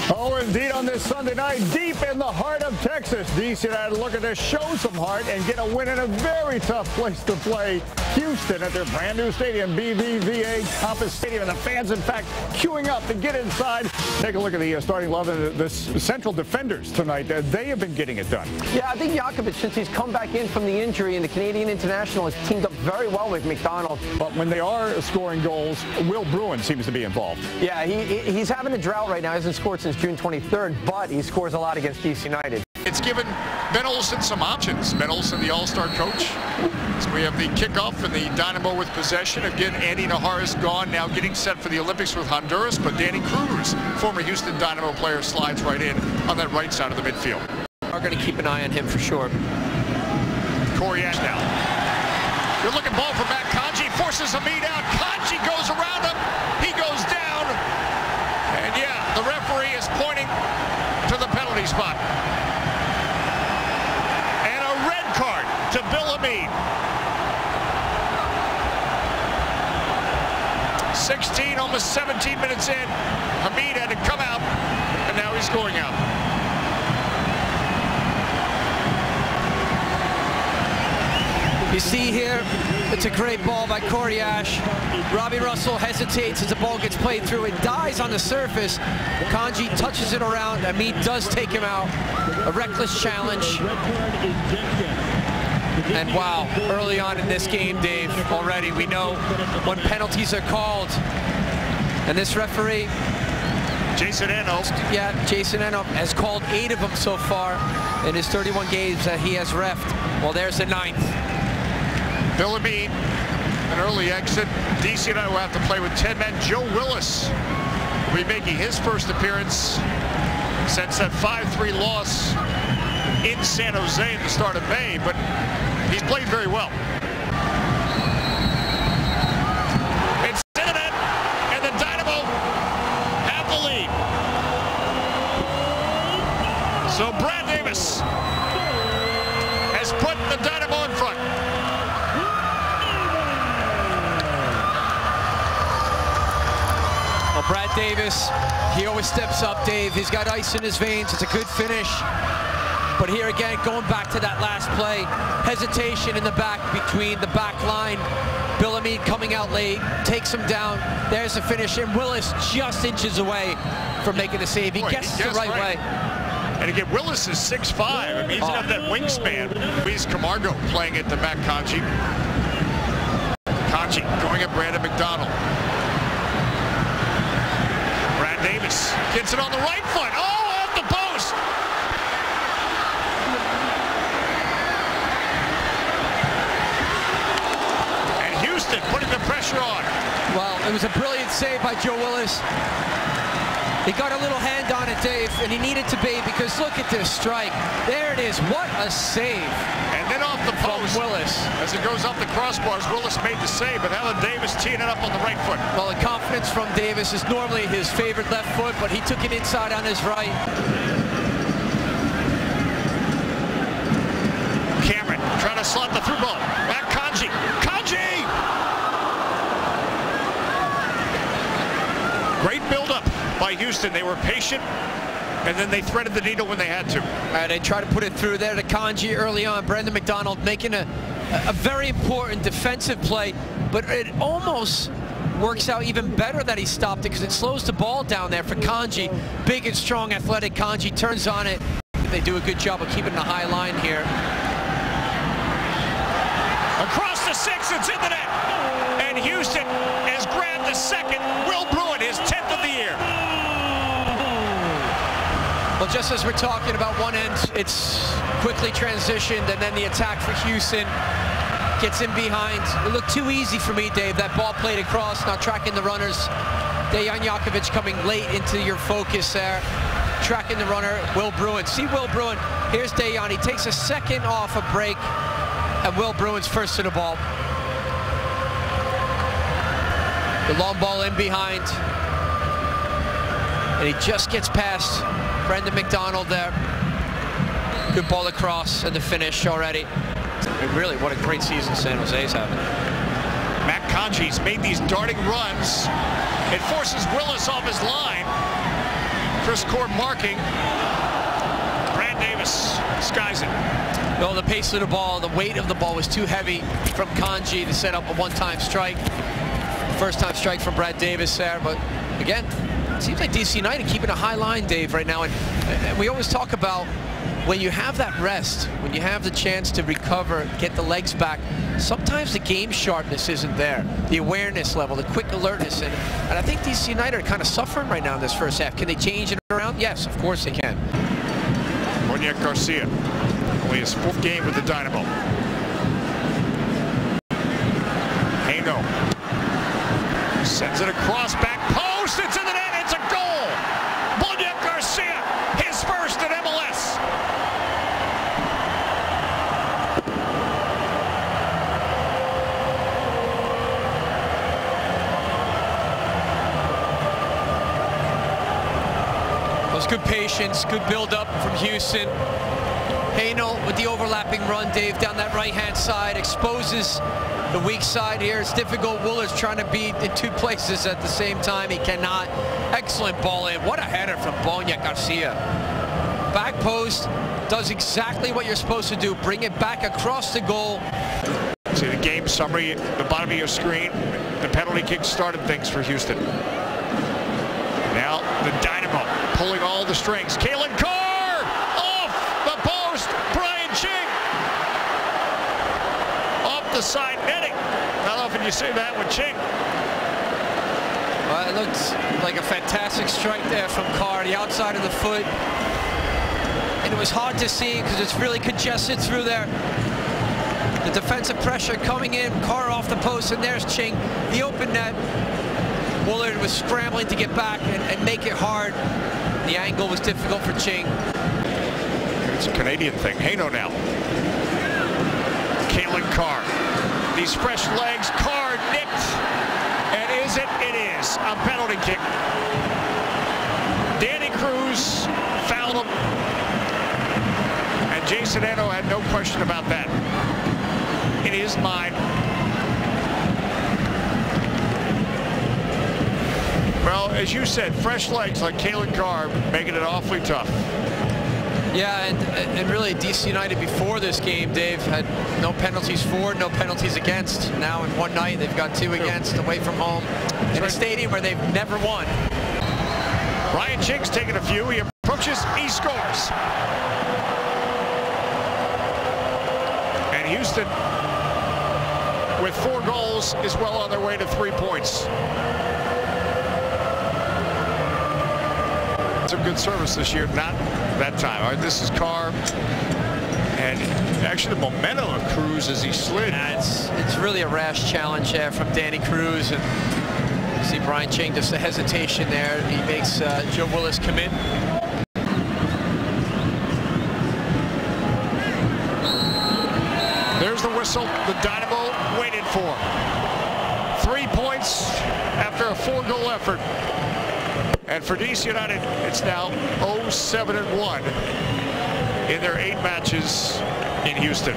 Oh, indeed, on this Sunday night, deep in the heart of Texas, D.C. United looking to show some heart and get a win in a very tough place to play, Houston, at their brand new stadium, BBVA Compass Stadium. And the fans, in fact, queuing up to get inside. Take a look at the starting 11, the central defenders tonight. They have been getting it done. Yeah, I think Jakovic, since he's come back in from the injury, and the Canadian international has teamed up very well with McDonald. But when they are scoring goals, Bruin seems to be involved. Yeah, he's having a drought right now. He hasn't scored since June 23rd, but he scores a lot against D.C. United. It's given Ben Olsen some options. Ben Olsen, the all-star coach. So we have the kickoff and the Dynamo with possession. Again, Andy Najar's gone, now getting set for the Olympics with Honduras. But Danny Cruz, former Houston Dynamo player, slides right in on that right side of the midfield. We're going to keep an eye on him for sure. Coriash now. Good looking ball from Matt Kanji. Forces Hamid out. Kanji goes around him. He goes down. And yeah, the referee is pointing to the penalty spot. And a red card to Bill Hamid. 16, almost 17 minutes in. Hamid had to come out, and now he's going out. You see here, it's a great ball by Coriash. Robbie Russell hesitates as the ball gets played through. It dies on the surface. Kanji touches it around. Hamid does take him out. A reckless challenge. And wow, early on in this game, Dave, already we know when penalties are called. And this referee, Jason Eno. Yeah, Jason Eno has called 8 of them so far in his 31 games that he has reffed. Well, there's the 9th. Bill Hamid, an early exit. D.C. United will have to play with 10 men. Joe Willis will be making his first appearance since that 5-3 loss in San Jose at the start of May, but he's played very well. It's in the net, and the Dynamo have the lead. So Brad Davis has put the Dynamo in front. Well, Brad Davis, he always steps up, Dave. He's got ice in his veins. It's a good finish. But here again, going back to that last play, hesitation in the back between the back line. Bill Hamid coming out late, takes him down. There's the finish, and Willis just inches away from making the save. He gets the right way. And again, Willis is 6'5". I mean, he's got that wingspan. Luis Camargo playing it to Matt Kanji. Kanji going at Brandon McDonald. Brad Davis gets it on the right foot. Oh, off the post. And Houston putting the pressure on. Well, it was a brilliant save by Joe Willis. He got a little hand on it, Dave, and he needed to be, because look at this strike. There it is. What a save. And then off the post. From Willis. As it goes off the crossbars, Willis made the save, but Alan Davis teeing it up on the right foot. Well, the confidence from Davis is normally his favorite left foot, but he took it inside on his right. Cameron trying to slot the through ball. Back Kanji. Kanji! Great build-up by Houston. They were patient, and then they threaded the needle when they had to. They tried to put it through there to Kanji early on. Brendan McDonald making a very important defensive play, but it almost works out even better that he stopped it, because it slows the ball down there for Kanji. Big and strong, athletic Kanji turns on it. They do a good job of keeping the high line here. Across the 6, it's in the net. And Houston has grabbed the second. Will Bruin, his 10th of the year. Well, just as we're talking about one end, it's quickly transitioned, and then the attack for Houston gets in behind. It looked too easy for me, Dave. That ball played across, not tracking the runners. Dejan Jakovic coming late into your focus there. Tracking the runner, Will Bruin. See Will Bruin. Here's Dejan. He takes a second off a break, and Will Bruin's first to the ball. The long ball in behind. And he just gets past Brendan McDonald there. Good ball across, and the finish already. And really, what a great season San Jose's having. Matt Kanji's made these darting runs. It forces Willis off his line. Chris Core marking. Brad Davis skies it. No, the pace of the ball, the weight of the ball was too heavy from Kanji to set up a one-time strike. First-time strike from Brad Davis there, but again, it seems like DC United keeping a high line, Dave, right now. And we always talk about when you have that rest, when you have the chance to recover, get the legs back, sometimes the game sharpness isn't there. The awareness level, the quick alertness. And I think DC United are kind of suffering right now in this first half. Can they change it around? Yes, of course they can. Boniek Garcia, only his 4th game with the Dynamo. Hamid sends it across, back post, it's in the net, it's a goal! Boniek Garcia, his first at MLS. It was good patience, good build-up from Houston. Hamid with the overlapping run, Dave, down that right-hand side, exposes the weak side here. It's difficult. Wooler's trying to be in 2 places at the same time. He cannot. Excellent ball in. What a header from Boniek Garcia. Back post, does exactly what you're supposed to do. Bring it back across the goal. See the game summary at the bottom of your screen. The penalty kick started things for Houston. Now the Dynamo pulling all the strings. Kalen Carr off the post. Brian Ching off the side netting. Not often you see that with Ching. It looked like a fantastic strike there from Carr, the outside of the foot. And it was hard to see because it's really congested through there. The defensive pressure coming in, Carr off the post, and there's Ching, the open net. Woolard was scrambling to get back and make it hard. The angle was difficult for Ching. It's a Canadian thing. Hamid now. Kalen Carr. These fresh legs. Carr nicked. And is it? It is. A penalty kick. Danny Cruz fouled him. And Jason Eno had no question about that in his mind. Well, as you said, fresh legs like Kalen Carr making it awfully tough. Yeah, and really DC United before this game, Dave, had no penalties for, no penalties against. Now in one night, they've got 2 against away from home in a stadium where they've never won. Ryan Ching's taking a few. He approaches, he scores. And Houston, with 4 goals, is well on their way to 3 points. Some good service this year, not that time. All right, this is Carr, and actually the momentum of Cruz as he slid. Yeah, it's really a rash challenge there from Danny Cruz, and you see Brian Ching, just a hesitation there. He makes Joe Willis commit. There's the whistle the Dynamo waited for. 3 points after a 4-goal effort. And for DC United, it's now 0-7-1 in their 8 matches in Houston.